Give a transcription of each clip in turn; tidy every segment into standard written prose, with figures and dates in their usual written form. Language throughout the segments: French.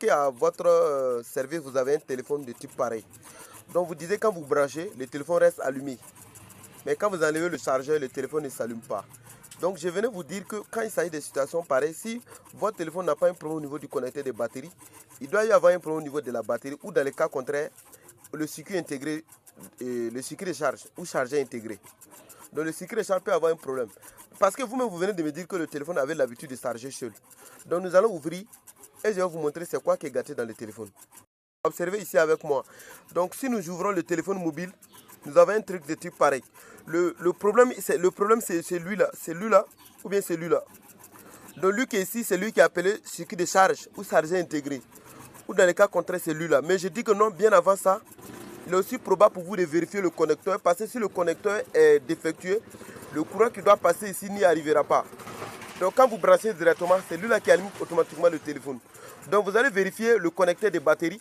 qu'à votre service, vous avez un téléphone de type pareil. Donc vous disiez quand vous branchez, le téléphone reste allumé. Mais quand vous enlevez le chargeur, le téléphone ne s'allume pas. Donc je venais vous dire que quand il s'agit de situations pareilles, si votre téléphone n'a pas un problème au niveau du connecteur de batterie, il doit y avoir un problème au niveau de la batterie ou dans les cas contraires, le circuit intégré, le circuit de charge ou chargeur intégré. Donc le circuit de charge peut avoir un problème. Parce que vous-même, vous venez de me dire que le téléphone avait l'habitude de charger seul. Donc nous allons ouvrir et je vais vous montrer c'est quoi qui est gâté dans le téléphone. Observez ici avec moi. Donc si nous ouvrons le téléphone mobile, nous avons un truc de type pareil. Le problème c'est celui-là, ou bien celui-là. Donc lui qui est ici, c'est lui qui est appelé circuit de charge ou chargeur intégré. Ou dans les cas contraires, c'est celui-là. Mais je dis que non, bien avant ça, il est aussi probable pour vous de vérifier le connecteur. Parce que si le connecteur est défectueux, le courant qui doit passer ici n'y arrivera pas. Donc quand vous branchez directement, c'est lui-là qui allume automatiquement le téléphone. Donc vous allez vérifier le connecteur de batterie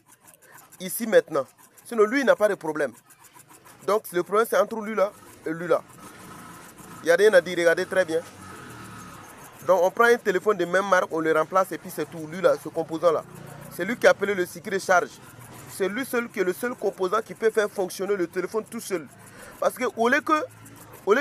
ici maintenant. Sinon lui, il n'a pas de problème. Donc le problème c'est entre lui-là et lui-là. Il n'y a rien à dire, regardez très bien. Donc on prend un téléphone de même marque, on le remplace et puis c'est tout. Lui là, ce composant-là. C'est lui qui est appelé le circuit de charge. C'est lui seul qui est le seul composant qui peut faire fonctionner le téléphone tout seul. Parce que au lieu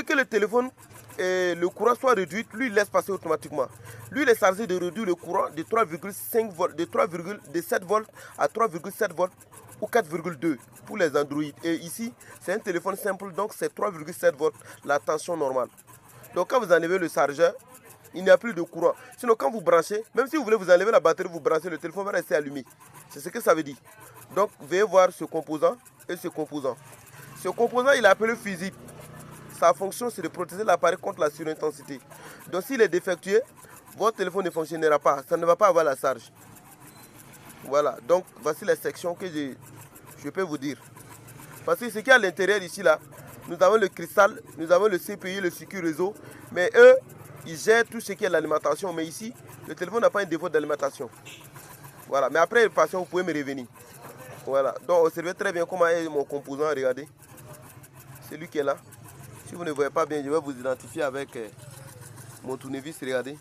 que le téléphone et le courant soit réduit, lui il laisse passer automatiquement. Lui il est chargé de réduire le courant de 3,5 volts, de 7 volts à 3,7 volts ou 4,2 pour les Android. Et ici, c'est un téléphone simple, donc c'est 3,7 volts, la tension normale. Donc quand vous enlevez le chargeur, il n'y a plus de courant. Sinon quand vous branchez, même si vous voulez vous enlever la batterie, vous branchez, le téléphone va rester allumé. C'est ce que ça veut dire. Donc veuillez voir ce composant et ce composant. Ce composant il est appelé fusible. Sa fonction c'est de protéger l'appareil contre la surintensité. Donc s'il est défectueux, votre téléphone ne fonctionnera pas, ça ne va pas avoir la charge. Voilà, donc voici les sections que je peux vous dire. Parce que ce qui est à l'intérieur ici là, nous avons le cristal, nous avons le CPU, le circuit réseau, mais eux, ils gèrent tout ce qui est l'alimentation. Mais ici, le téléphone n'a pas un défaut d'alimentation. Voilà, mais après, vous pouvez me revenir. Voilà, donc observez très bien comment est mon composant, regardez. C'est lui qui est là. Si vous ne voyez pas bien, je vais vous identifier avec mon tournevis, regardez.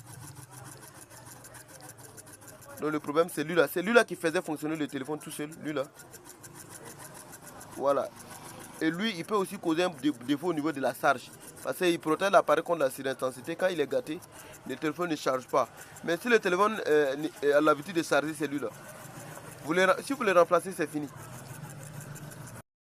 Donc le problème c'est lui-là qui faisait fonctionner le téléphone tout seul, lui-là. Voilà. Et lui, il peut aussi causer un défaut au niveau de la charge. Parce qu'il protège l'appareil contre la surintensité. Quand il est gâté, le téléphone ne charge pas. Mais si le téléphone a l'habitude de charger, c'est lui-là. Si vous le remplacez, c'est fini.